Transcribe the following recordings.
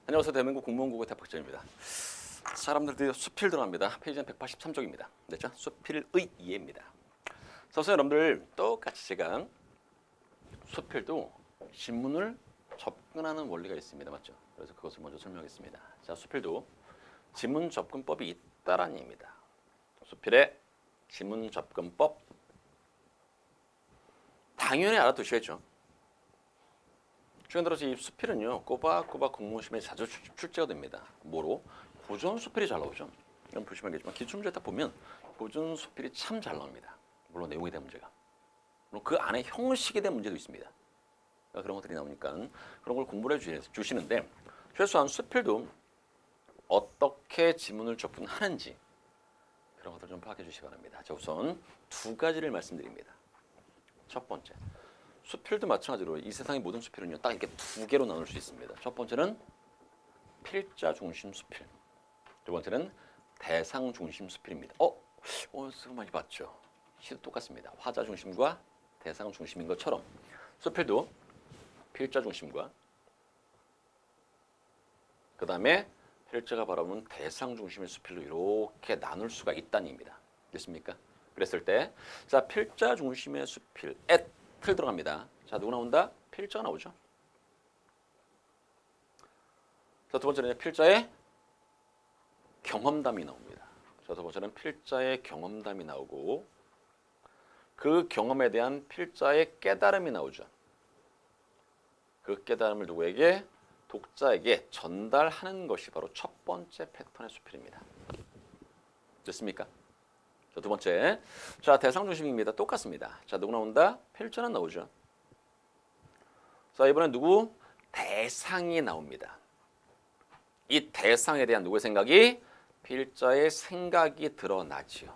안녕하세요. 대한민국 공무원국의 대박전입니다. 사람들 수필 들어갑니다. 페이지는 183쪽입니다. 됐죠? 수필의 이해입니다. 선생님 여러분들 똑같이 제가 수필도 지문을 접근하는 원리가 있습니다. 맞죠? 그래서 그것을 먼저 설명하겠습니다. 자, 수필도 지문 접근법이 있다라는 얘기입니다. 수필의 지문 접근법 당연히 알아두셔야죠. 최근 들어서 이 수필은요 꼬박꼬박 공무원시험에 자주 출제가 됩니다. 뭐로? 고전 수필이 잘 나오죠. 이건 보시면 알겠지만 기출문제 딱 보면 고전 수필이 참 잘 나옵니다. 물론 내용에 대한 문제가. 물론 그 안에 형식에 대한 문제도 있습니다. 그런 것들이 나오니까 그런 걸 공부를 해주시는데 최소한 수필도 어떻게 지문을 접근하는지 그런 것들 좀 파악해 주시기 바랍니다. 자, 우선 두 가지를 말씀드립니다. 첫 번째. 수필도 마찬가지로 이 세상의 모든 수필은요 딱 이렇게 두 개로 나눌 수 있습니다. 첫 번째는 필자 중심 수필, 두 번째는 대상 중심 수필입니다. 쓰고 많이 봤죠? 시도 똑같습니다. 화자 중심과 대상 중심인 것처럼 수필도 필자 중심과 그 다음에 필자가 바라보는 대상 중심의 수필로 이렇게 나눌 수가 있다는 얘기입니다. 됐습니까? 그랬을 때 자 필자 중심의 수필 틀 들어갑니다. 자, 누구 나온다? 필자가 나오죠. 자, 두 번째는 필자의 경험담이 나옵니다. 자, 두 번째는 필자의 경험담이 나오고 그 경험에 대한 필자의 깨달음이 나오죠. 그 깨달음을 누구에게? 독자에게 전달하는 것이 바로 첫 번째 패턴의 수필입니다. 됐습니까? 자, 두 번째. 자, 대상 중심입니다. 똑같습니다. 자, 누구 나온다? 필자는 나오죠. 자, 이번엔 누구? 대상이 나옵니다. 이 대상에 대한 누구의 생각이? 필자의 생각이 드러나지요.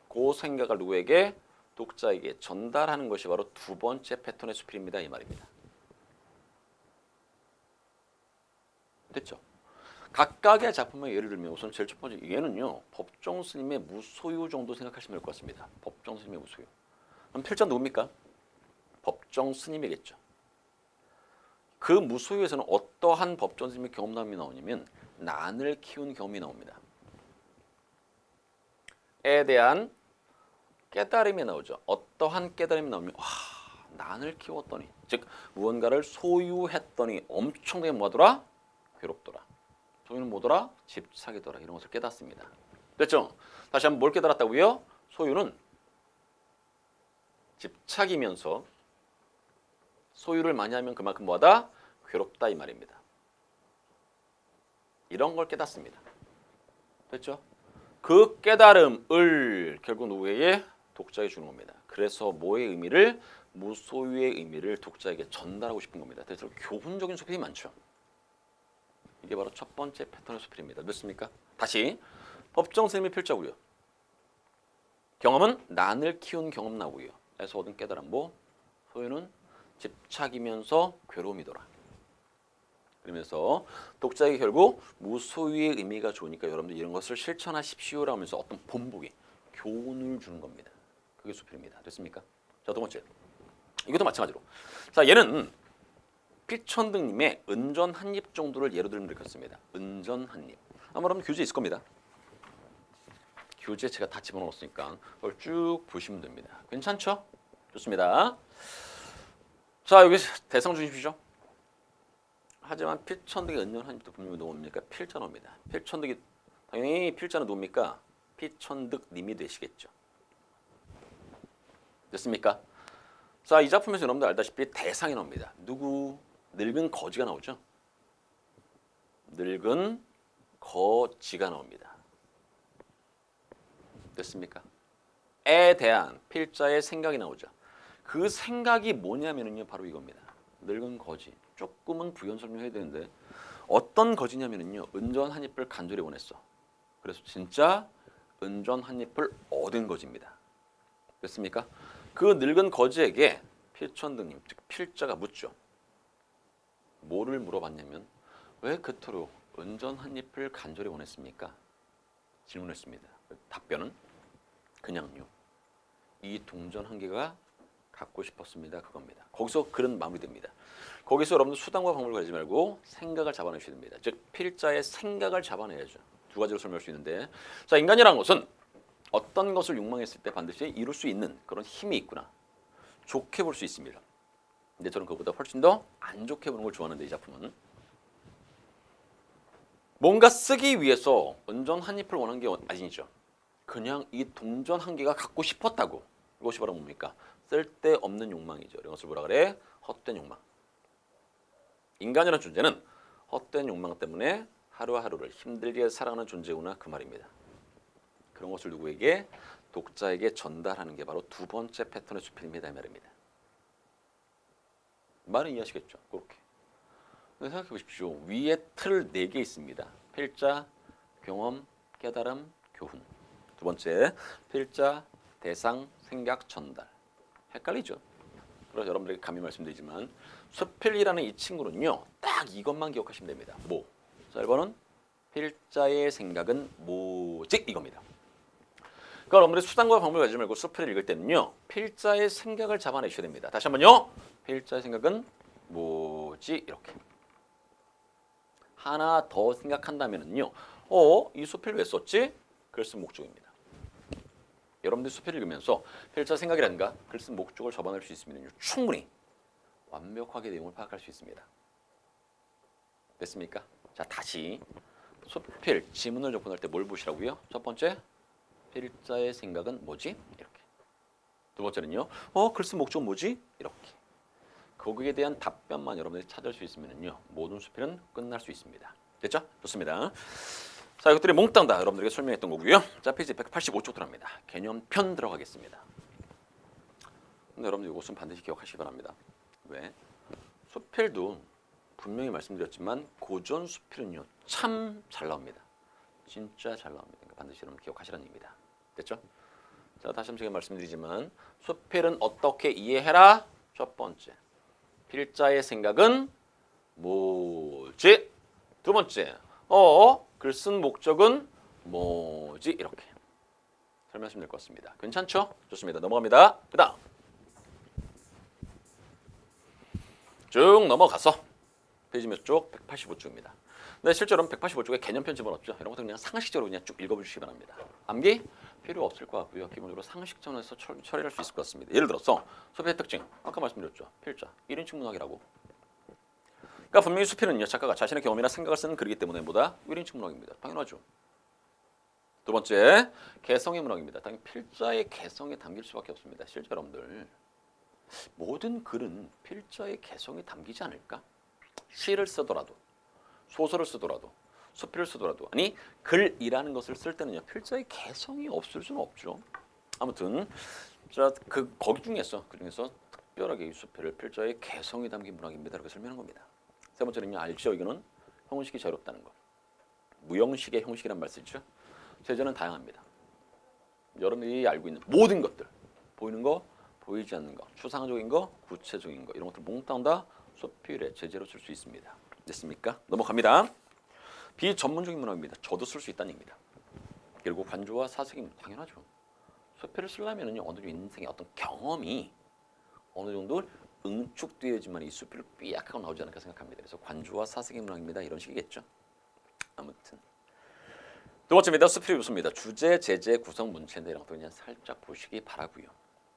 그 생각을 누구에게? 독자에게 전달하는 것이 바로 두 번째 패턴의 수필입니다. 이 말입니다. 됐죠? 각각의 작품의 예를 들면 우선 제일 첫 번째 얘는요. 법정 스님의 무소유 정도 생각하시면 될 것 같습니다. 법정 스님의 무소유. 그럼 필자 누굽니까? 법정 스님이겠죠. 그 무소유에서는 어떠한 법정 스님의 경험담이 나오냐면 난을 키운 경험이 나옵니다. 에 대한 깨달음이 나오죠. 어떠한 깨달음이 나오면 난을 키웠더니 즉 무언가를 소유했더니 엄청나게 뭐하더라? 괴롭더라. 소유는 뭐더라? 집착이더라. 이런 것을 깨닫습니다. 됐죠? 다시 한번 뭘 깨달았다고요? 소유는 집착이면서 소유를 많이 하면 그만큼 뭐하다? 괴롭다 이 말입니다. 이런 걸 깨닫습니다. 됐죠? 그 깨달음을 결국 누구에게? 독자에게 주는 겁니다. 그래서 뭐의 의미를? 무소유의 의미를 독자에게 전달하고 싶은 겁니다. 그래서 교훈적인 수필이 많죠. 이게 바로 첫 번째 패턴의 수필입니다. 됐습니까? 다시 법정 스님의 필자고요. 경험은 난을 키운 경험 나오고요. 에서 얻은 깨달음 소유는 집착이면서 괴로움이더라. 그러면서 독자에게 결국 무소유의 의미가 좋으니까 여러분들 이런 것을 실천하십시오라면서 어떤 본보기, 교훈을 주는 겁니다. 그게 수필입니다. 됐습니까? 자, 두 번째. 이것도 마찬가지로. 자, 얘는 피천등님의 은전 한입 정도를 예로 들면 되겠습니다. 은전 한입. 아마 여러분 교재 있을 겁니다. 교재 제가 다 집어넣었으니까 그걸 쭉 보시면 됩니다. 괜찮죠? 좋습니다. 자, 여기 대상 중심이죠. 하지만 필천득의 은전 한입도 분명히 누굽니까? 필자노입니다. 필천득이 당연히 필자는 누굽니까? 피천득님이 되시겠죠. 됐습니까? 자, 이 작품에서 여러분들 알다시피 대상이 나옵니다. 누구? 늙은 거지가 나오죠. 늙은 거지가 나옵니다. 됐습니까? 에 대한 필자의 생각이 나오죠. 그 생각이 뭐냐면요, 바로 이겁니다. 늙은 거지. 조금은 부연 설명해야 되는데 어떤 거지냐면요, 은전 한 입을 간절히 원했어. 그래서 진짜 은전 한 입을 얻은 거지입니다. 됐습니까? 그 늙은 거지에게 필천등님, 즉 필자가 묻죠. 뭐를 물어봤냐면 왜 그토록 은전 한 입을 간절히 원했습니까? 질문했습니다. 답변은 그냥요. 이 동전 한 개가 갖고 싶었습니다. 그겁니다. 거기서 글은 마무리됩니다. 거기서 여러분들 수단과 방법을 가지지 말고 생각을 잡아내셔야 됩니다. 즉 필자의 생각을 잡아내야죠. 두 가지로 설명할 수 있는데, 자 인간이라는 것은 어떤 것을 욕망했을 때 반드시 이룰 수 있는 그런 힘이 있구나. 좋게 볼 수 있습니다. 근데 저는 그것보다 훨씬 더 안 좋게 보는 걸 좋아하는데, 이 작품은 뭔가 쓰기 위해서 온전 한 잎을 원한 게 아니죠. 그냥 이 동전 한 개가 갖고 싶었다고. 이것이 바로 뭡니까? 쓸데없는 욕망이죠. 이런 것을 뭐라 그래? 헛된 욕망. 인간이라는 존재는 헛된 욕망 때문에 하루하루를 힘들게 살아가는 존재구나, 그 말입니다. 그런 것을 누구에게? 독자에게 전달하는 게 바로 두 번째 패턴의 수필입니다, 이 말입니다. 말은 이해하시겠죠? 그렇게. 생각해 보십시오. 위에 틀 4개 있습니다. 필자, 경험, 깨달음, 교훈. 두 번째, 필자, 대상, 생각, 전달. 헷갈리죠? 그래서 여러분들에게 감히 말씀드리지만 수필이라는 이 친구는요, 딱 이것만 기억하시면 됩니다. 뭐? 자, 1번은 필자의 생각은 뭐지? 이겁니다. 그러니까 여러분들이 수단과 방법을 가지지 말고 수필을 읽을 때는요, 필자의 생각을 잡아내셔야 됩니다. 다시 한번요. 필자의 생각은 뭐지? 이렇게. 하나 더 생각한다면은요, 이 수필 왜 썼지? 글 쓴 목적입니다. 여러분들 수필을 읽으면서 필자 생각이라든가 글 쓴 목적을 접안할 수 있으면요, 충분히 완벽하게 내용을 파악할 수 있습니다. 됐습니까? 자, 다시 수필 지문을 접근할 때 뭘 보시라고요? 첫 번째, 필자의 생각은 뭐지? 이렇게. 두 번째는요, 글 쓴 목적은 뭐지? 이렇게. 거기에 대한 답변만 여러분들이 찾을 수 있으면요, 모든 수필은 끝날 수 있습니다. 됐죠? 좋습니다. 자, 이것들이 몽땅 다 여러분들에게 설명했던 거고요. 자, 페이지 185쪽 들어갑니다. 개념편 들어가겠습니다. 근데 여러분들 이것은 반드시 기억하시기 바랍니다. 왜? 수필도 분명히 말씀드렸지만 고전 수필은요, 참 잘 나옵니다. 진짜 잘 나옵니다. 그러니까 반드시 여러분 기억하시라는 얘기입니다. 됐죠? 자, 다시 한번 제가 말씀드리지만 수필은 어떻게 이해해라? 첫 번째, 필자의 생각은 뭐지? 두 번째, 글 쓴 목적은 뭐지? 이렇게 설명하시면 될 것 같습니다. 괜찮죠? 좋습니다. 넘어갑니다. 그 다음 쭉 넘어가서 페이지 몇 쪽? 185쪽입니다. 네, 실제로는 185쪽에 개념편 집어넣었죠. 이런 것들 그냥 상식적으로 그냥 쭉 읽어보시기 바랍니다. 암기 필요 없을 것 같고요. 기본적으로 상식 차원에서 처리할 수 있을 것 같습니다. 예를 들어서 수필의 특징, 아까 말씀드렸죠. 필자, 1인칭 문학이라고. 그러니까 분명히 수필은요, 작가가 자신의 경험이나 생각을 쓰는 글이기 때문에 뭐다? 1인칭 문학입니다. 당연하죠. 두 번째, 개성의 문학입니다. 당연히 필자의 개성이 담길 수밖에 없습니다. 실제 여러분들 모든 글은 필자의 개성이 담기지 않을까? 시를 쓰더라도, 소설을 쓰더라도, 수필을 쓰더라도, 아니 글이라는 것을 쓸 때는요, 필자의 개성이 없을 수는 없죠. 아무튼 자, 거기 중에서 특별하게 이 수필을 필자의 개성이 담긴 문학입니다. 이렇게 설명한 겁니다. 세 번째는요, 알죠? 이거는 형식이 자유롭다는 것. 무형식의 형식이란 말 쓰죠. 제재는 다양합니다. 여러분들이 알고 있는 모든 것들, 보이는 거, 보이지 않는 거, 추상적인 거, 구체적인 거, 이런 것들 몽땅 다 수필의 제재로 쓸 수 있습니다. 됐습니까? 넘어갑니다. 비전문적인 문학입니다. 저도 쓸 수 있다는 얘기입니다. 그리고 관조와 사색이 당연하죠. 수필을 쓰려면은요, 어느 정도 인생의 어떤 경험이 어느 정도 응축되어야지만 이 수필을 삐약하고 나오지 않을까 생각합니다. 그래서 관조와 사색의 문학입니다. 이런 식이겠죠. 아무튼 두 번째입니다. 수필의 요소입니다. 주제, 제재, 구성, 문체인데 이런 것도 그냥 살짝 보시기 바라고요.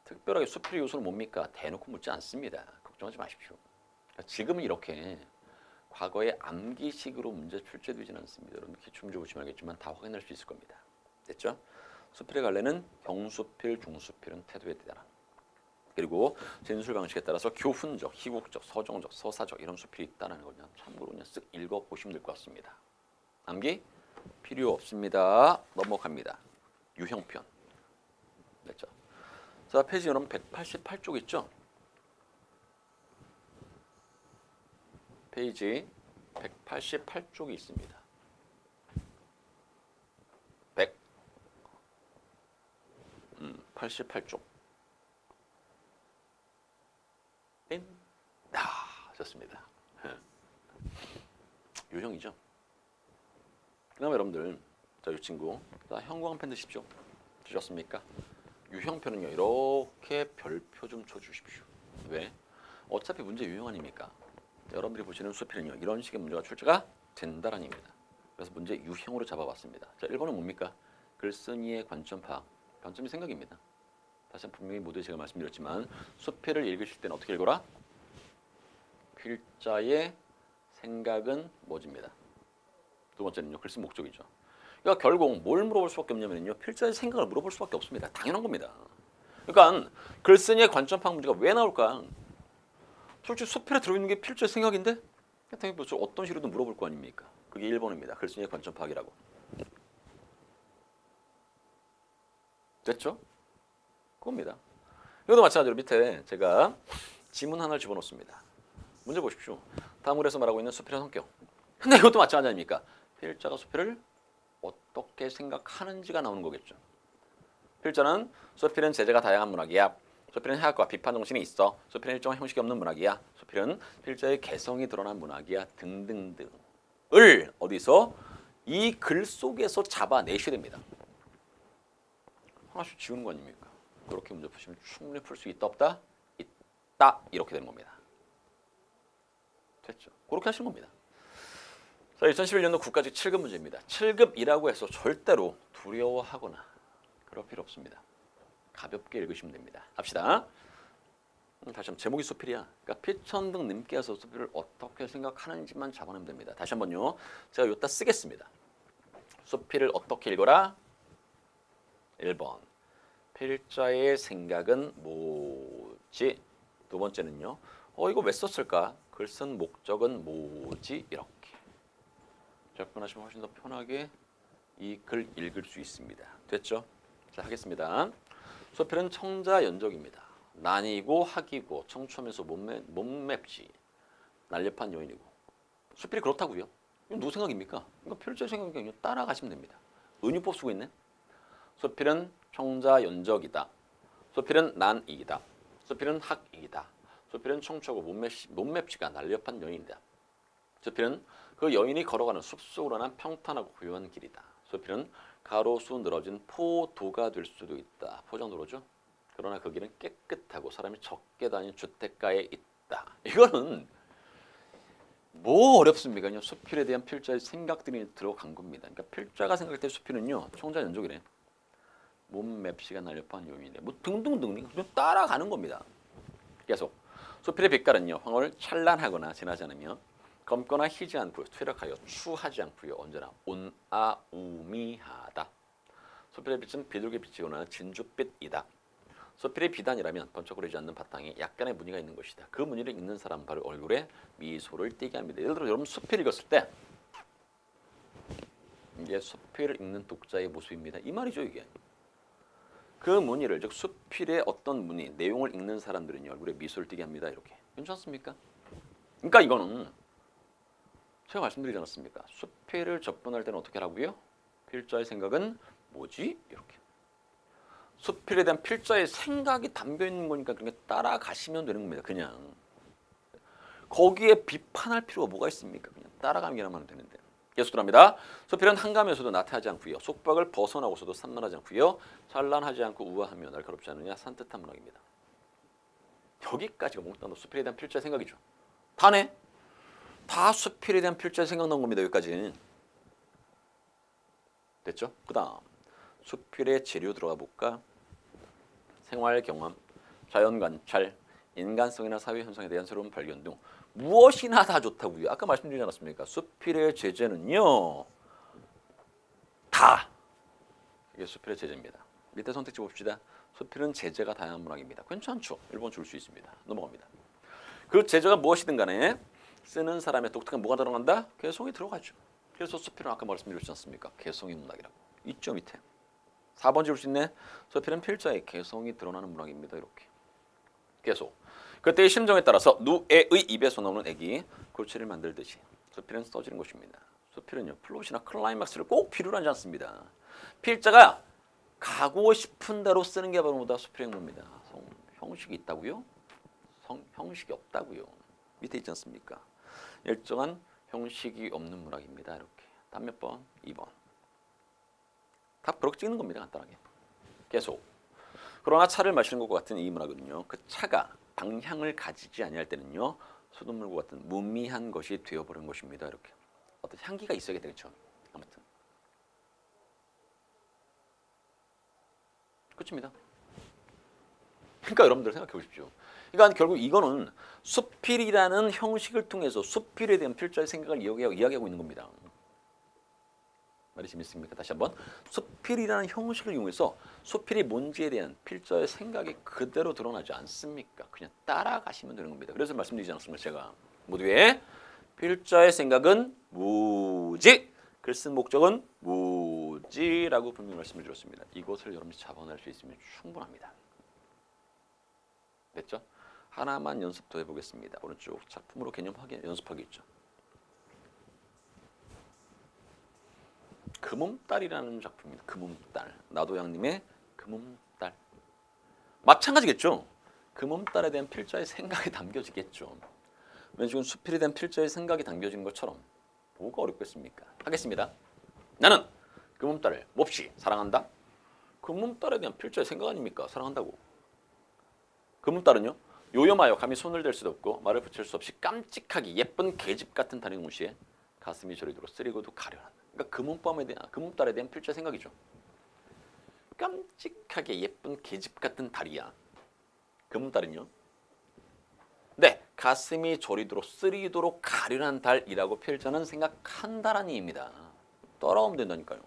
특별하게 수필의 요소는 뭡니까? 대놓고 묻지 않습니다. 걱정하지 마십시오. 지금은 이렇게 과거의 암기식으로 문제 출제되지는 않습니다. 여러분 기출문제 보시면 알겠지만 다 확인할 수 있을 겁니다. 됐죠? 수필의 갈래는 경수필, 중수필은 태도에 따라, 그리고 진술 방식에 따라서 교훈적, 희곡적, 서정적, 서사적 이런 수필이 있다는 걸 그냥 참고로 그냥 쓱 읽어보시면 될 것 같습니다. 암기 필요 없습니다. 넘어갑니다. 유형편. 됐죠? 자, 페이지 여러분 188쪽 있죠? 페이지 188쪽이 있습니다. 188쪽. 좋습니다. 유형이죠. 그 다음에 여러분들, 자, 이 친구, 자, 형광 펜 드십시오. 주셨습니까? 유형표는요. 이렇게 별표 좀 쳐주십시오. 왜? 어차피 문제 유형 아닙니까? 여러분들이 보시는 수필은요. 이런 식의 문제가 출제가 된다라는 얘기입니다. 그래서 문제 유형으로 잡아봤습니다. 자, 1번은 뭡니까? 글쓴이의 관점 파악. 관점이 생각입니다. 다시 한번 분명히 모두에 제가 말씀드렸지만 수필을 읽으실 때는 어떻게 읽어라? 필자의 생각은 뭐지입니다. 두 번째는요. 글쓴 목적이죠. 그러니까 결국 뭘 물어볼 수밖에 없냐면요. 필자의 생각을 물어볼 수밖에 없습니다. 당연한 겁니다. 그러니까 글쓴이의 관점 파악 문제가 왜 나올까? 솔직히 수필에 들어있는 게 필자의 생각인데 당연히 어떤 식으로든 물어볼 거 아닙니까? 그게 1번입니다. 글쓴이의 관점 파악이라고. 됐죠? 그겁니다. 이것도 마찬가지로 밑에 제가 지문 하나를 집어넣습니다. 문제 보십시오. 다음 글에서 말하고 있는 수필의 성격. 근데 이것도 마찬가지 아닙니까? 필자가 수필을 어떻게 생각하는지가 나오는 거겠죠. 필자는 수필은 제재가 다양한 문학이야. 수필은 해학과 비판 정신이 있어. 수필은 일정한 형식이 없는 문학이야. 수필은 필자의 개성이 드러난 문학이야. 등등등을 어디서 이 글 속에서 잡아내셔야 됩니다. 하나씩 지우는 거 아닙니까? 그렇게 문제 푸시면 충분히 풀 수 있다 없다? 있다. 이렇게 되는 겁니다. 됐죠? 그렇게 하시는 겁니다. 자, 2011년도 국가직 7급 문제입니다. 7급이라고 해서 절대로 두려워하거나 그럴 필요 없습니다. 가볍게 읽으시면 됩니다. 합시다. 다시 한번 제목이 수필이야. 그러니까 피천등 님께서 수필을 어떻게 생각하는지만 잡아내면 됩니다. 다시 한번요. 제가 여기다 쓰겠습니다. 수필을 어떻게 읽어라? 1번. 필자의 생각은 뭐지? 두 번째는요. 이거 왜 썼을까? 글 쓴 목적은 뭐지? 이렇게. 접근하시면 훨씬 더 편하게 이 글 읽을 수 있습니다. 됐죠? 자, 하겠습니다. 수필은 청자 연적입니다. 난이고 학이고 청초면서 못 맵지. 날렵한 여인이고. 수필이 그렇다고요. 이건 누구 생각입니까? 이거 필자의 생각이 아니라 따라가시면 됩니다. 은유법 쓰고 있네. 수필은 청자 연적이다. 수필은 난이다. 수필은 학이다. 수필은 청초고 못 맵지가 날렵한 여인이다. 수필은 그 여인이 걸어가는 숲속으로 난 평탄하고 고요한 길이다. 수필은 가로수 늘어진 포도가 될 수도 있다. 포장도로죠. 그러나 그 길은 깨끗하고 사람이 적게 다니는 주택가에 있다. 이거는 뭐 어렵습니까? 그냥 수필에 대한 필자의 생각들이 들어간 겁니다. 그러니까 필자가 생각할 때 수필은요. 청자 연족이래. 몸 맵시가 날렵한 요인이래. 뭐 등등등 그냥 따라가는 겁니다. 계속 수필의 빛깔은요. 황홀 찬란하거나 진하지 않으며 검거나 희지 않고 퇴락하여 추하지 않고요. 언제나 온아우미하다. 수필의 빛은 비둘기 빛이거나 진주빛이다. 수필의 비단이라면 번쩍거리지 않는 바탕에 약간의 무늬가 있는 것이다. 그 무늬를 읽는 사람 바로 얼굴에 미소를 띠게 합니다. 예를 들어 여러분 수필 읽었을 때 이게 수필을 읽는 독자의 모습입니다. 이 말이죠 이게. 그 무늬를 즉 수필의 어떤 무늬, 내용을 읽는 사람들은요. 얼굴에 미소를 띠게 합니다. 이렇게. 괜찮습니까? 그러니까 이거는 제가 말씀드리지 않았습니까? 수필을 접근할 때는 어떻게 하라고요? 필자의 생각은 뭐지? 이렇게. 수필에 대한 필자의 생각이 담겨 있는 거니까 그냥 따라가시면 되는 겁니다. 그냥. 거기에 비판할 필요가 뭐가 있습니까? 그냥 따라가기만 하면 되는데. 계속 들어갑니다. 수필은 한가면서도 나태하지 않고요. 속박을 벗어나고서도 산만하지 않고요. 찬란하지 않고 우아하며 날카롭지 않으냐 산뜻한 문학입니다. 여기까지가 몽땅 수필에 대한 필자의 생각이죠. 다네. 다 수필에 대한 필자의 생각 나온 겁니다. 여기까지. 됐죠? 그 다음 수필의 재료 들어가 볼까? 생활 경험, 자연 관찰, 인간성이나 사회 현상에 대한 새로운 발견 등 무엇이나 다 좋다고요. 아까 말씀드리지 않았습니까? 수필의 제재는요. 다. 이게 수필의 제재입니다. 밑에 선택지 봅시다. 수필은 제재가 다양한 문학입니다. 괜찮죠? 1번 줄 수 있습니다. 넘어갑니다. 그 제재가 무엇이든 간에 쓰는 사람의 독특한 뭐가 들어간다? 개성이 들어가죠. 그래서 수필은 아까 말씀드렸지 않습니까? 개성의 문학이라고. 있죠 밑에. 4번 지울 수 있네. 수필은 필자의 개성이 드러나는 문학입니다. 이렇게. 계속. 그때의 심정에 따라서 누에의 입에서 나오는 액이 골체를 만들듯이 수필은 써지는 것입니다. 수필은요. 플롯이나 클라이막스를 꼭 필요로 하지 않습니다. 필자가 가고 싶은 대로 쓰는 게 바로 뭐다? 수필의 행보입니다. 형식이 있다고요? 형식이 없다고요. 밑에 있지 않습니까? 일정한 형식이 없는 문학입니다. 이렇게. 답 몇 번? 2번. 답 그렇게 찍는 겁니다. 간단하게. 계속. 그러나 차를 마시는 것과 같은 이 문화거든요. 그 차가 방향을 가지지 아니할 때는요. 수돗물과 같은 무미한 것이 되어버린 것입니다. 이렇게 어떤 향기가 있어야 되겠죠. 아무튼 끝입니다. 그러니까 여러분들 생각해 보십시오. 그러니까 결국 이거는 수필이라는 형식을 통해서 수필에 대한 필자의 생각을 이야기하고 있는 겁니다. 말이 재밌습니까? 다시 한번 수필이라는 형식을 이용해서 수필이 뭔지에 대한 필자의 생각이 그대로 드러나지 않습니까? 그냥 따라가시면 되는 겁니다. 그래서 말씀드리지 않았습니까? 제가 모두의 필자의 생각은 무지, 글 쓴 목적은 무지라고 분명히 말씀을 드렸습니다. 이것을 여러분이 잡아낼 수 있으면 충분합니다. 됐죠? 하나만 연습 더 해보겠습니다. 오른쪽 작품으로 개념 확인 연습하겠죠. 금음딸이라는 작품입니다. 금음딸. 나도양님의 금음딸. 마찬가지겠죠. 금음딸에 대한 필자의 생각이 담겨지겠죠. 왜 지금 수필에 대한 필자의 생각이 담겨진 것처럼 뭐가 어렵겠습니까? 하겠습니다. 나는 금음딸을 몹시 사랑한다. 금음딸에 대한 필자의 생각 아닙니까? 사랑한다고. 금음딸은요. 요염하여 감히 손을 댈 수도 없고 말을 붙일 수 없이 깜찍하게 예쁜 계집 같은 달인 동시에 가슴이 저리도록 쓰리고도 가련한. 그러니까 금음딸에 대한 필자 생각이죠. 깜찍하게 예쁜 계집 같은 달이야. 금음딸은요. 네, 가슴이 저리도록 쓰리도록 가련한 달이라고 필자는 생각한다라는 의미입니다. 따라오면 된다니까요.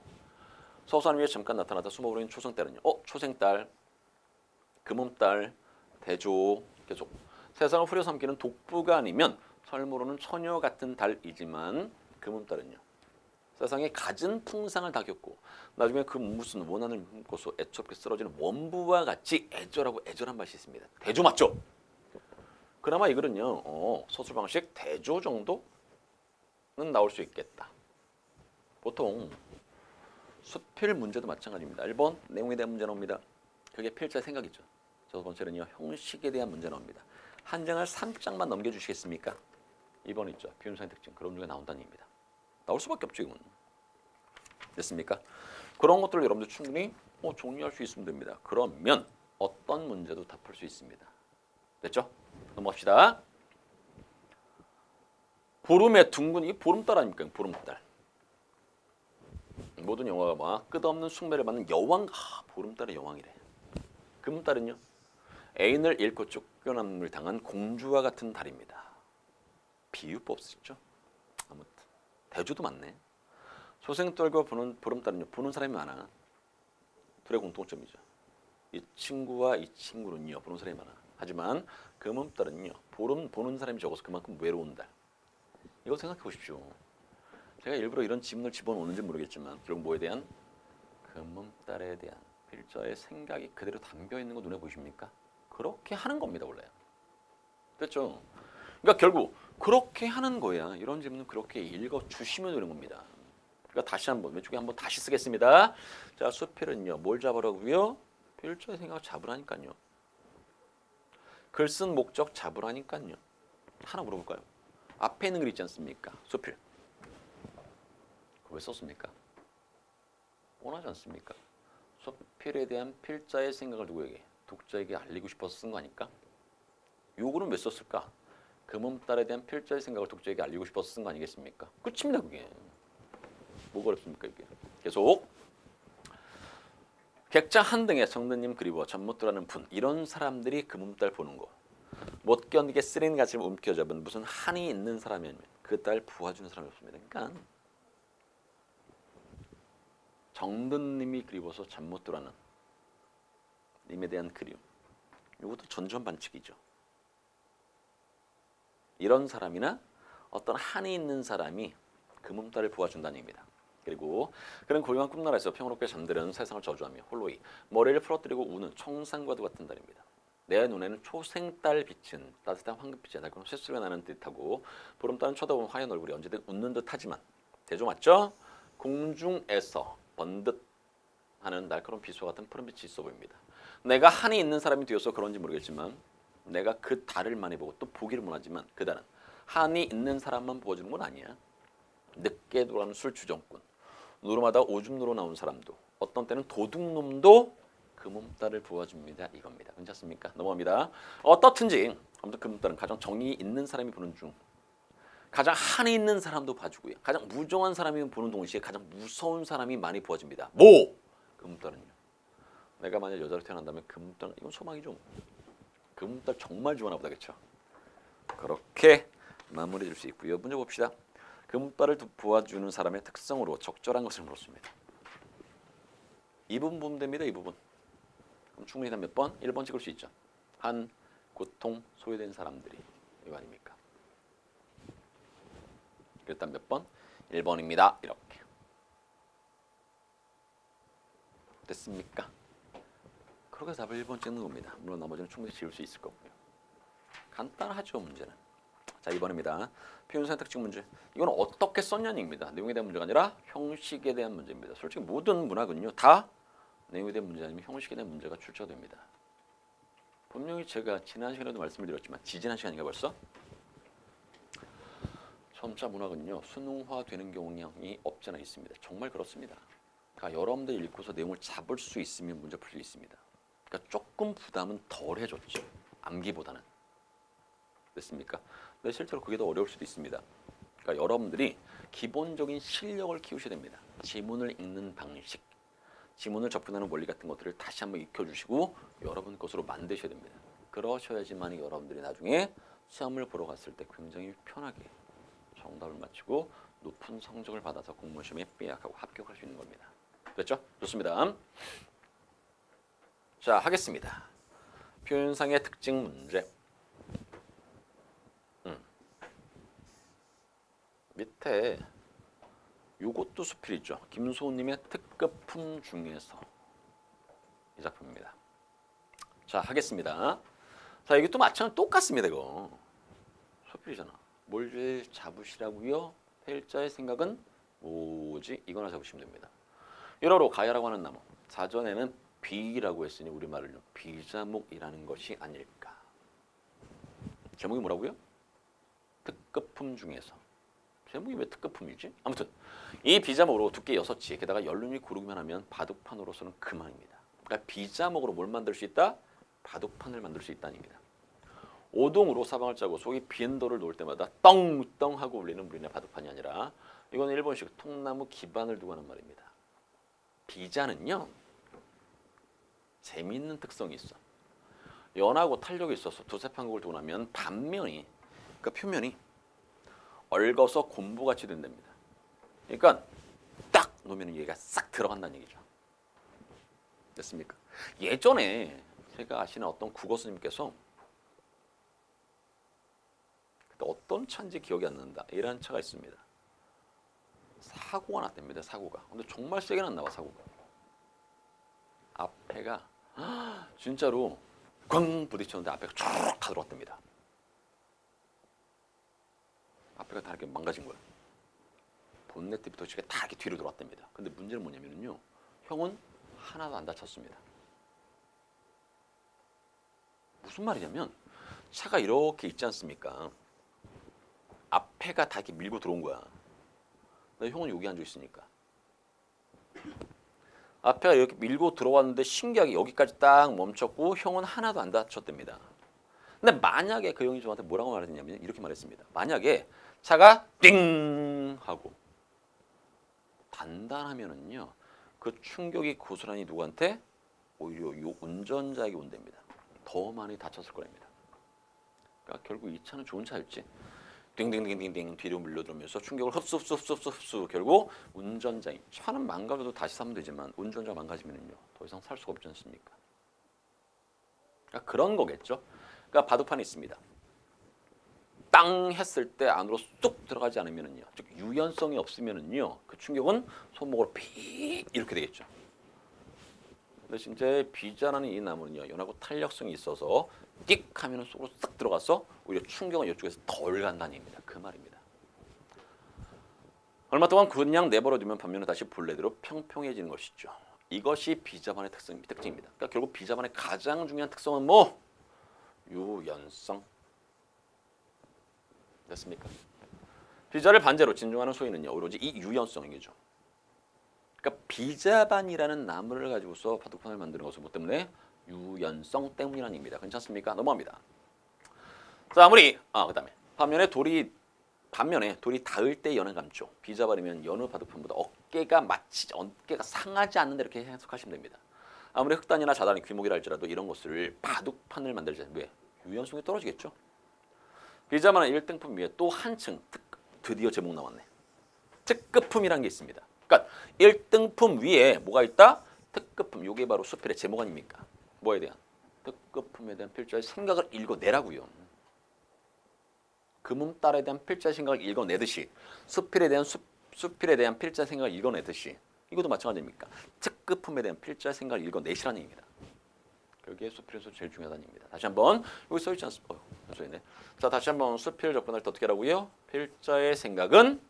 서산 위에 잠깐 나타나다 숨어버린 초생딸은요. 초생딸, 금음딸, 대조 계속 세상을 후려삼키는 독부가 아니면 설모로는 처녀 같은 달이지만 금음딸은요. 세상에 갖은 풍상을 다 겪고 나중에 그 무슨 원한을 묻고서 애처롭게 쓰러지는 원부와 같이 애절하고 애절한 맛이 있습니다. 대조 맞죠? 그나마 이거는요. 서술 방식 대조 정도는 나올 수 있겠다. 보통 수필 문제도 마찬가지입니다. 1번 내용에 대한 문제 나옵니다. 그게 필자의 생각이죠. 첫 번째는요. 형식에 대한 문제 나옵니다. 한 장을 3장만 넘겨주시겠습니까? 2번 있죠. 비운사의 특징. 그런 중에 나온다는 얘기입니다. 나올 수밖에 없죠. 이건. 됐습니까? 그런 것들을 여러분들 충분히 정리할 수 있으면 됩니다. 그러면 어떤 문제도 다 풀 수 있습니다. 됐죠? 넘어갑시다. 보름의 둥근 이 보름달 아닙니까? 보름달. 모든 영화가 막 끝없는 숭배를 받는 여왕. 보름달의 여왕이래. 금음달은요. 애인을 잃고 쫓겨남을 당한 공주와 같은 달입니다. 비유법 쓰죠. 아무튼 대조도 많네. 소생딸과 보름달은요. 보는 사람이 많아. 둘의 공통점이죠. 이 친구와 이 친구는요. 보는 사람이 많아. 하지만 금음달은요. 보는 사람이 적어서 그만큼 외로운 달. 이거 생각해 보십시오. 제가 일부러 이런 지문을 집어넣는지 모르겠지만 결국 뭐에 대한? 금음달에 대한 필자의 생각이 그대로 담겨있는 거 눈에 보이십니까? 그렇게 하는 겁니다. 원래. 됐죠? 그러니까 결국 그렇게 하는 거야. 이런 지문은 그렇게 읽어주시면 되는 겁니다. 그러니까 다시 한번 왼쪽에 한번 다시 쓰겠습니다. 자, 수필은요. 뭘 잡으라고요? 필자의 생각을 잡으라니까요. 글 쓴 목적 잡으라니까요. 하나 물어볼까요? 앞에 있는 글 있지 않습니까? 수필. 그거 왜 썼습니까? 뻔하지 않습니까? 수필에 대한 필자의 생각을 누구에게? 독자에게 알리고 싶어서 쓴 거 아닐까? 요거는 왜 썼을까? 금음달에 대한 필자의 생각을 독자에게 알리고 싶어서 쓴 거 아니겠습니까? 끝입니다. 그게. 뭐가 어렵습니까? 이게. 계속. 객자 한 등에 정든님 그리워 잠 못 들라는 분. 이런 사람들이 금음달 보는 거. 못 견디게 쓰린 가슴을 움켜잡은 무슨 한이 있는 사람이 아니면 그 딸 부어주는 사람이 없습니다. 그러니까 정든님이 그리워서 잠 못 들라는 님에 대한 그리움. 이것도 전전반칙이죠. 이런 사람이나 어떤 한이 있는 사람이 금음달을 부어준다는 얘기입니다. 그리고 그런 고요한 꿈나라에서 평화롭게 잠드는 세상을 저주하며 홀로이 머리를 풀어뜨리고 우는 청산과도 같은 달입니다. 내 눈에는 초생달 빛은 따뜻한 황금빛의 날카로운 쇳소리가 나는 듯하고 보름달은 쳐다보면 하얀 얼굴이 언제든 웃는 듯하지만 대조 맞죠? 공중에서 번듯 하는 날카로운 비소 같은 푸른빛이 있어 보입니다. 내가 한이 있는 사람이 되어서 그런지 모르겠지만 내가 그 달을 많이 보고 또 보기를 원하지만 그 달은 한이 있는 사람만 보여주는 건 아니야. 늦게 돌아오는 술주정꾼, 누름하다 오줌 누러 나온 사람도 어떤 때는 도둑놈도 금음달을 부어줍니다. 이겁니다. 괜찮습니까? 넘어갑니다. 어떻든지 아무튼 금음달은 가장 정이 있는 사람이 보는 중 가장 한이 있는 사람도 봐주고요. 가장 무정한 사람이 보는 동시에 가장 무서운 사람이 많이 부어집니다. 뭐? 금음달은요. 내가 만약 여자로 태어난다면 금음달 이건 소망이죠. 금음달 정말 좋아하나 보다 그렇죠? 그렇게 마무리해 줄 수 있고요. 문제 봅시다. 금음달을 부어주는 사람의 특성으로 적절한 것을 물었습니다. 이 부분 보면 됩니다. 이 부분. 그럼 충분히 몇 번? 1번 찍을 수 있죠. 한, 고통, 소외된 사람들이. 이거 아닙니까? 일단 몇 번? 1번입니다. 이렇게. 됐습니까? 그렇게 답을 1번 찍는 겁니다. 물론 나머지는 충분히 지울 수 있을 거고요. 간단하죠, 문제는. 자, 2번입니다. 표현사의 특징 문제. 이건 어떻게 썼냐입니다. 내용에 대한 문제가 아니라 형식에 대한 문제입니다. 솔직히 모든 문학은요, 다 내용에 대한 문제 아니면 형식에 대한 문제가 출제가 됩니다. 분명히 제가 지난 시간에도 말씀을 드렸지만 지지난 시간인가 벌써? 점자 문학은요, 수능화되는 경향이 없지 않아 있습니다. 정말 그렇습니다. 그러니까 여러분들 읽고서 내용을 잡을 수 있으면 문제 풀 수 있습니다. 그러니까 조금 부담은 덜 해줬죠. 암기보다는. 됐습니까? 근데 실제로 그게 더 어려울 수도 있습니다. 그러니까 여러분들이 기본적인 실력을 키우셔야 됩니다. 지문을 읽는 방식, 지문을 접근하는 원리 같은 것들을 다시 한번 익혀주시고 여러분 것으로 만드셔야 됩니다. 그러셔야지만 여러분들이 나중에 시험을 보러 갔을 때 굉장히 편하게 정답을 맞히고 높은 성적을 받아서 공무원 시험에 삐약하고 합격할 수 있는 겁니다. 됐죠? 좋습니다. 자, 하겠습니다. 표현상의 특징 문제. 밑에 요것도 수필이죠. 김소은님의 특급품 중에서 이 작품입니다. 자, 하겠습니다. 자, 이게 또 마찬가지로 똑같습니다. 이거 수필이잖아. 뭘 제일 잡으시라고요? 헬자의 생각은 뭐지? 이거나 잡으시면 됩니다. 1호로 가야라고 하는 나무. 사전에는 비라고 했으니 우리말로 비자목이라는 것이 아닐까. 제목이 뭐라고요? 특급품 중에서. 제목이 왜 특급품이지? 아무튼 이 비자목으로 두께 6지 게다가 연륜이 고르기만 하면 바둑판으로서는 그만입니다. 그러니까 비자목으로 뭘 만들 수 있다? 바둑판을 만들 수 있다입니다. 오동으로 사방을 짜고 속에 비엔도를 놓을 때마다 떵떵 하고 울리는 우리나라 바둑판이 아니라 이건 일본식 통나무 기반을 두고 하는 말입니다. 비자는요. 재미있는 특성이 있어. 연하고 탄력이 있어서 두세 판국을 두고 나면 반면이 그러니까 표면이 얽어서 곰보같이 된답니다. 그러니까 딱 놓으면 얘가 싹 들어간다는 얘기죠. 됐습니까? 예전에 제가 아시는 어떤 국어 스님께서 그때 어떤 차인지 기억이 안 난다. 이런 차가 있습니다. 사고가 났답니다. 사고가. 근데 정말 세게 났나 봐. 사고가. 앞에가 진짜로 꽝 부딪혔는데 앞에가 쭉 다 들어왔답니다. 앞에가 다 이렇게 망가진 거야. 본네트부터 다 이렇게 뒤로 돌아왔답니다. 근데 문제는 뭐냐면요. 형은 하나도 안 다쳤습니다. 무슨 말이냐면 차가 이렇게 있지 않습니까? 앞에가 다 이렇게 밀고 들어온 거야. 근데 형은 여기 앉아 있으니까. 앞에가 이렇게 밀고 들어왔는데 신기하게 여기까지 딱 멈췄고 형은 하나도 안 다쳤답니다. 근데 만약에 그 형이 저한테 뭐라고 말했냐면 이렇게 말했습니다. 만약에 차가 띵 하고 단단하면은요 그 충격이 고스란히 누구한테 오히려 이 운전자에게 온답니다. 더 많이 다쳤을 거랍니다. 그러니까 결국 이 차는 좋은 차였지. 띵띵띵띵띵 뒤로 밀려들면서 충격을 흡수 결국 운전자인 차는 망가져도 다시 사면 되지만 운전자 망가지면은요 더 이상 살 수가 없지 않습니까? 그러니까 그런 거겠죠. 그러니까 바둑판이 있습니다. 땅 했을 때 안으로 쑥 들어가지 않으면은요, 즉 유연성이 없으면은요, 그 충격은 손목으로 픽 이렇게 되겠죠. 근데 진짜 비자라는 이 나무는요, 연하고 탄력성이 있어서 띡 하면은 속으로 싹 들어가서 오히려 충격은 이쪽에서 덜 간다는 얘기입니다. 그 말입니다. 얼마 동안 그냥 내버려두면 반면에 다시 본래대로 평평해지는 것이죠. 이것이 비자반의 특징입니다. 그러니까 결국 비자반의 가장 중요한 특성은 뭐? 유연성. 됐습니까? 비자를 반대로 진중하는 소위는요, 오로지 이 유연성이죠. 그러니까 비자반이라는 나무를 가지고서 바둑판을 만드는 것은 뭐 때문에? 유연성 때문이라는 얘기입니다. 괜찮습니까? 넘어갑니다. 자, 그다음에 반면에 돌이 닿을 때 연을 감죠. 비자반이면 여느 바둑판보다 어깨가 상하지 않는다 이렇게 해석하시면 됩니다. 아무리 흑단이나 자단이 귀목이라 할지라도 이런 것을 바둑판을 만들자 왜? 유연성이 떨어지겠죠. 비자반은 1등품 위에 또 한층 드디어 제목 나왔네. 특급품이라는 게 있습니다. 그러니까 1등품 위에 뭐가 있다? 특급품. 이게 바로 수필의 제목 아닙니까? 뭐에 대한? 특급품에 대한 필자의 생각을 읽어내라고요. 금음달에 대한 필자의 생각을 읽어내듯이 수필에 대한 필자의 생각을 읽어내듯이 이것도 마찬가지입니까? 특급품에 대한 필자의 생각을 읽어내시라는 얘기입니다. 여기에 수필에서 제일 중요하다는 얘기입니다. 다시 한번 여기 써있지 않습니까? 자, 다시 한번 수필 접근할 때 어떻게 하라고요? 필자의 생각은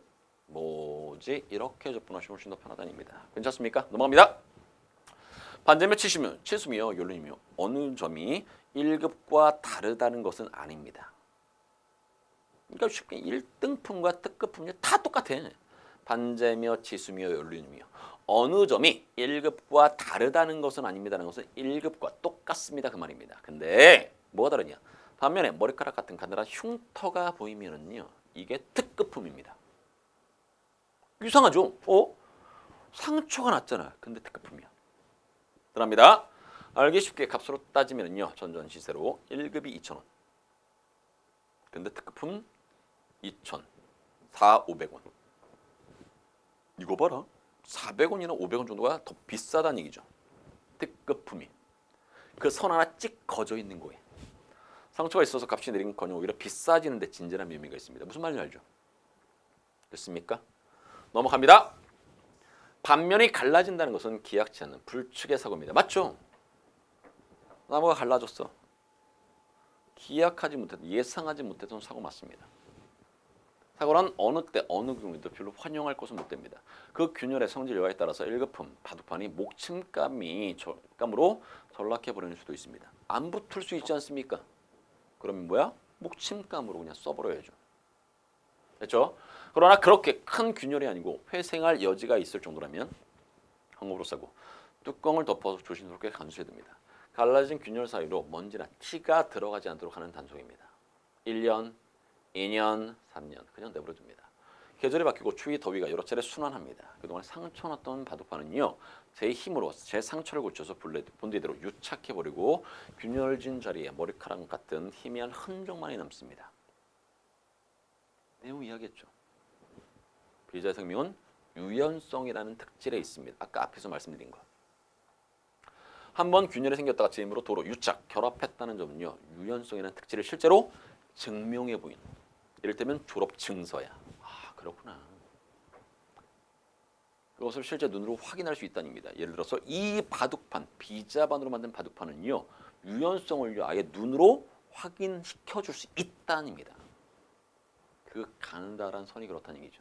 뭐지? 이렇게 접근하시면 훨씬 더 편하다는 얘기입니다. 괜찮습니까? 넘어갑니다. 반대면 치수며 연륜이며 어느 점이 1급과 다르다는 것은 아닙니다. 그러니까 쉽게 1등품과 특급품이 다 똑같아. 반제며 치수며 연륜이며 어느 점이 1급과 다르다는 것은 아닙니다라는 것은 1급과 똑같습니다 그 말입니다. 근데 뭐가 다르냐? 반면에 머리카락 같은 가느다란 흉터가 보이면은요 이게 특급품입니다. 이상하죠? 상처가 났잖아. 근데 특급품이야. 들어갑니다. 알기 쉽게 값으로 따지면요 전전시세로 1급이 2,000원. 근데 특급품 2,000, 500원. 이거 봐라. 400원이나 500원 정도가 더 비싸다는 얘기죠. 특급품이. 그 선 하나 찍 거져 있는 거에. 상처가 있어서 값이 내린거는 오히려 비싸지는데 진전한 의미가 있습니다. 무슨 말인지 알죠? 됐습니까? 넘어갑니다. 반면이 갈라진다는 것은 기약치 않는 불축의 사고입니다. 맞죠? 나무가 갈라졌어. 기약하지 못해도 예상하지 못했던 사고 맞습니다. 사고란 어느 때 어느 경우에도 별로 환영할 것은 못 됩니다. 그 균열의 성질 여하에 따라서 1급품 바둑판이 목침감으로 전락해 버리는 수도 있습니다. 안 붙을 수 있지 않습니까? 그러면 뭐야? 목침감으로 그냥 써버려야죠. 됐죠? 그러나 그렇게 큰 균열이 아니고 회생할 여지가 있을 정도라면 항목으로 싸고 뚜껑을 덮어서 조심스럽게 간수해야 됩니다. 갈라진 균열 사이로 먼지나 티가 들어가지 않도록 하는 단속입니다. 1년, 2년, 3년 그냥 내버려둡니다. 계절이 바뀌고 추위, 더위가 여러 차례 순환합니다. 그동안 상처났던 바둑판은요. 제 힘으로 제 상처를 고쳐서 본디대로 유착해버리고 균열진 자리에 머리카락 같은 희미한 흔적만이 남습니다. 내용 이야기했죠. 비자의 생명은 유연성이라는 특질에 있습니다. 아까 앞에서 말씀드린 거. 한번 균열이 생겼다가 제 힘으로 도로 유착, 결합했다는 점은요. 유연성이라는 특질을 실제로 증명해 보인. 이를테면 졸업 증서야. 아 그렇구나. 그것을 실제 눈으로 확인할 수 있다는 얘기입니다. 예를 들어서 이 바둑판, 비자반으로 만든 바둑판은요. 유연성을 아예 눈으로 확인시켜 줄 수 있다는 얘기입니다. 그 가느다란 선이 그렇다는 얘기죠.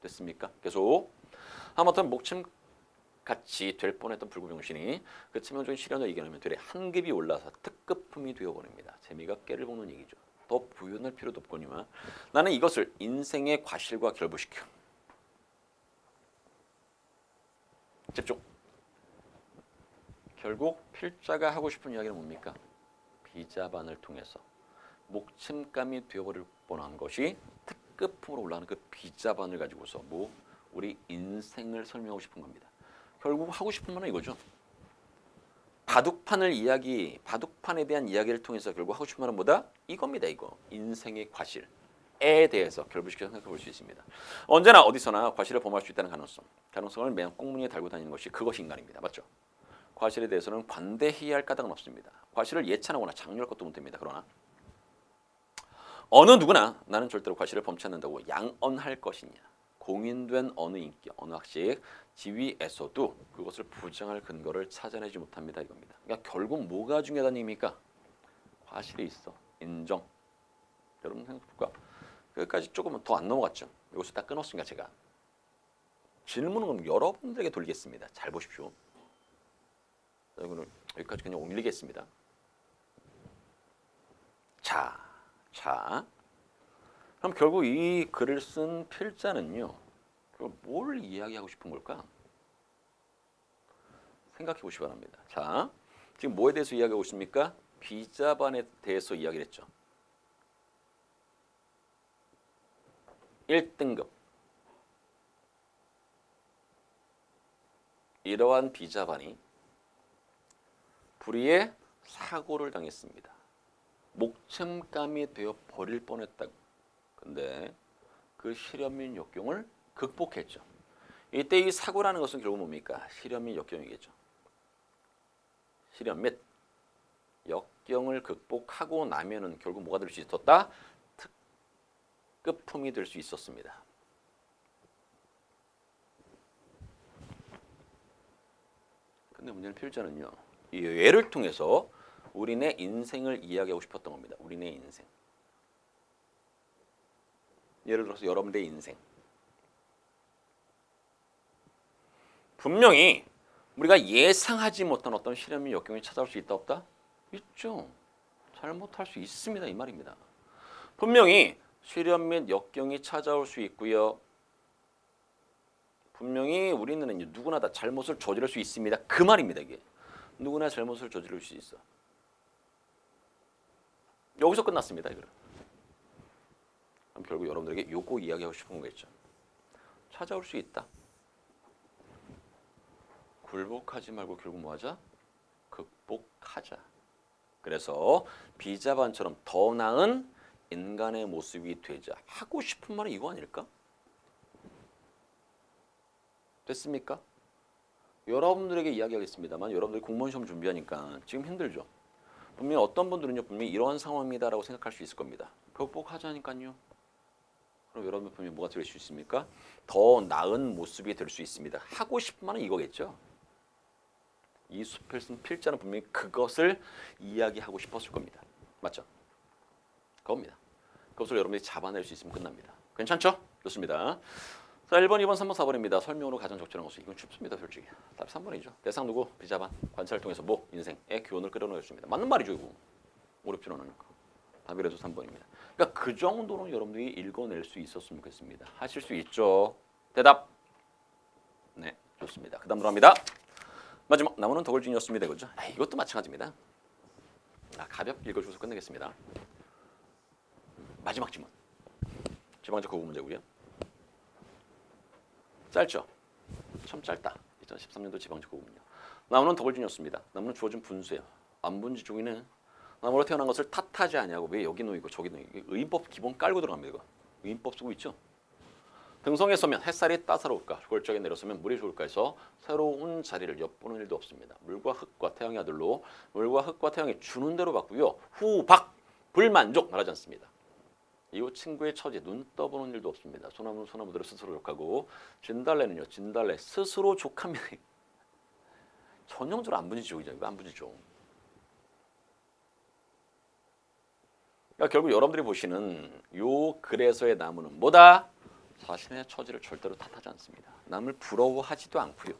됐습니까? 계속. 하마터면 목침같이 될 뻔했던 불구병신이 그 치명적인 시련을 이겨내면 되레 한 급이 올라서 특급품이 되어버립니다. 재미가 깨를 볶는 얘기죠. 더 부연할 필요도 없거니와 나는 이것을 인생의 과실과 결부시켜. 집중. 결국 필자가 하고 싶은 이야기는 뭡니까? 비자반을 통해서 목침감이 되어버릴 뻔한 것이 특급품으로 올라가는 그 비자반을 가지고서 우리 인생을 설명하고 싶은 겁니다. 결국 하고 싶은 말은 이거죠. 바둑판에 대한 이야기를 통해서 결국 하고 싶은 말은 뭐다? 이겁니다. 이거. 인생의 과실에 대해서 결부시켜 생각해 볼 수 있습니다. 언제나 어디서나 과실을 범할 수 있다는 가능성을 매번 꽁무니에 달고 다니는 것이 그것이 인간입니다. 맞죠? 과실에 대해서는 관대해야 할 까닭은 없습니다. 과실을 예찬하거나 장려할 것도 못됩니다. 그러나 어느 누구나 나는 절대로 과실을 범치 않는다고 양언할 것이냐. 공인된 어느 인기, 어느 학식, 지위에서도 그것을 부정할 근거를 찾아내지 못합니다. 이겁니다. 그러니까 결국 뭐가 중요하다는 얘기입니까? 과실이 있어. 인정. 여러분 생각해볼까? 여기까지 조금은 더 안 넘어갔죠. 여기서 딱 끊었으니까 제가. 질문은 여러분들에게 돌리겠습니다. 잘 보십시오. 여기까지 그냥 옮기겠습니다. 자. 그럼 결국 이 글을 쓴 필자는요. 뭘 이야기하고 싶은 걸까? 생각해 보시기 바랍니다. 자, 지금 뭐에 대해서 이야기하고 있습니까? 비자반에 대해서 이야기를 했죠. 1등급. 이러한 비자반이 불의의 사고를 당했습니다. 목숨감이 되어 버릴 뻔했다고. 근데 그 실현 및 역경을 극복했죠. 이때 이 사고라는 것은 결국 뭡니까? 실현 및 역경이겠죠. 실현 및 역경을 극복하고 나면은 결국 뭐가 될 수 있었다? 특급품이 될 수 있었습니다. 근데 문제는 필자는요. 이 예를 통해서 우리네 인생을 이야기하고 싶었던 겁니다. 우리네 인생. 예를 들어서 여러분들의 인생. 분명히 우리가 예상하지 못한 어떤 시련 및 역경이 찾아올 수 있다 없다? 있죠. 잘못할 수 있습니다. 이 말입니다. 분명히 시련 및 역경이 찾아올 수 있고요. 분명히 우리는 누구나 다 잘못을 저지를 수 있습니다. 그 말입니다. 이게. 누구나 잘못을 저지를 수 있어. 여기서 끝났습니다. 이거는. 그럼 결국 여러분들에게 요거 이야기하고 싶은 거겠죠. 찾아올 수 있다. 굴복하지 말고 결국 뭐하자? 극복하자. 그래서 비자반처럼 더 나은 인간의 모습이 되자. 하고 싶은 말은 이거 아닐까? 됐습니까? 여러분들에게 이야기하겠습니다만 여러분들이 공무원 시험 준비하니까 지금 힘들죠. 분명히 어떤 분들은요. 분명히 이러한 상황입니다라고 생각할 수 있을 겁니다. 극복하자니까요. 그럼 여러분 분명히 뭐가 될 수 있습니까? 더 나은 모습이 될 수 있습니다. 하고 싶은 말은 이거겠죠. 이 숲을 쓴 필자는 분명히 그것을 이야기하고 싶었을 겁니다. 맞죠? 그겁니다. 그것을 여러분들이 잡아낼 수 있으면 끝납니다. 괜찮죠? 좋습니다. 자, 1번, 2번, 3번, 4번입니다. 설명으로 가장 적절한 것은 이건 쉽습니다. 솔직히. 답 3번이죠. 대상 누구? 비자반. 관찰을 통해서 뭐? 인생의 교훈을 끌어넣었습니다. 맞는 말이죠. 이거. 어렵지는 않으니까. 답이라도 3번입니다. 그러니까 그 정도로 여러분들이 읽어낼 수 있었으면 좋겠습니다. 하실 수 있죠? 대답. 네, 좋습니다. 그 다음 들어갑니다. 마지막 나무는 덕을진이었습니다. 그죠? 이것도 마찬가지입니다. 가볍게 읽어줘서 끝내겠습니다. 마지막 지문. 지방적 거부 문제고요. 짧죠? 참 짧다. 2013년도 지방적 거부문요. 나무는 덕을진이었습니다. 나무는 주어진 분수예요. 안분지 종이는 나무로 태어난 것을 탓하지 아니하고 왜 여기 놓이고 저기 놓이고 의인법 기본 깔고 들어갑니다. 이거. 의인법 쓰고 있죠? 등성에 서면 햇살이 따사로울까? 골짜기에 내려서면 물이 좋을까 해서 새로운 자리를 엿보는 일도 없습니다. 물과 흙과 태양의 아들로 물과 흙과 태양이 주는 대로 받고요. 후박 불만족 말하지 않습니다. 이웃 친구의 처지 눈 떠보는 일도 없습니다. 소나무는 소나무대로 스스로 족하고 진달래는요. 진달래 스스로 족합니다. 전형적으로 안분지족이죠. 이거 안분지족. 그러니까 결국 여러분들이 보시는 요 글에서의 나무는 뭐다? 자신의 처지를 절대로 탓하지 않습니다. 남을 부러워하지도 않고요.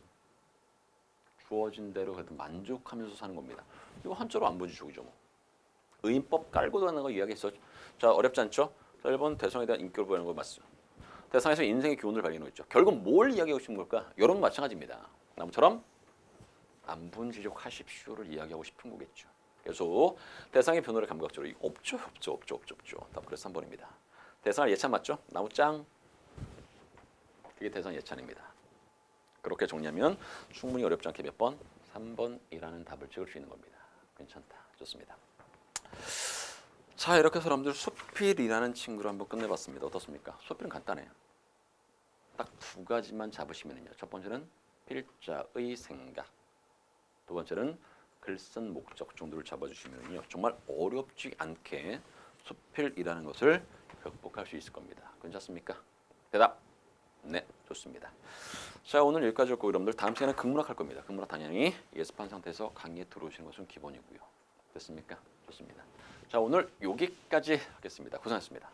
주어진 대로 그래도 만족하면서 사는 겁니다. 이거 한자로 안분지족이죠. 뭐. 의인법 깔고 들어가는 거 이야기했었죠. 자, 어렵지 않죠? 자, 1번 대상에 대한 인격을 보이는 거 맞죠? 대상에서 인생의 교훈을 발견하고 있죠. 결국 뭘 이야기하고 싶은 걸까? 여러분 마찬가지입니다. 나무처럼 안분지족 하십시오를 이야기하고 싶은 거겠죠. 그래서 대상의 변호를 감각적으로 없죠. 답 그래서 3번입니다. 대상을 예찬 맞죠? 나무 짱. 그게 대상 예찬입니다. 그렇게 정리하면 충분히 어렵지 않게 몇 번? 3번이라는 답을 찍을 수 있는 겁니다. 괜찮다. 좋습니다. 자, 이렇게 해서 여러분들 수필이라는 친구를 한번 끝내봤습니다. 어떻습니까? 수필은 간단해요. 딱 두 가지만 잡으시면요. 첫 번째는 필자의 생각. 두 번째는 글쓴 목적 정도를 잡아주시면요. 정말 어렵지 않게 수필이라는 것을 극복할 수 있을 겁니다. 괜찮습니까? 대답. 네, 좋습니다. 자, 오늘 여기까지 했고 여러분들 다음 시간에 극문학 할 겁니다. 극문학 당연히 예습한 상태에서 강의에 들어오시는 것은 기본이고요. 됐습니까? 좋습니다. 자, 오늘 여기까지 하겠습니다. 고생하셨습니다.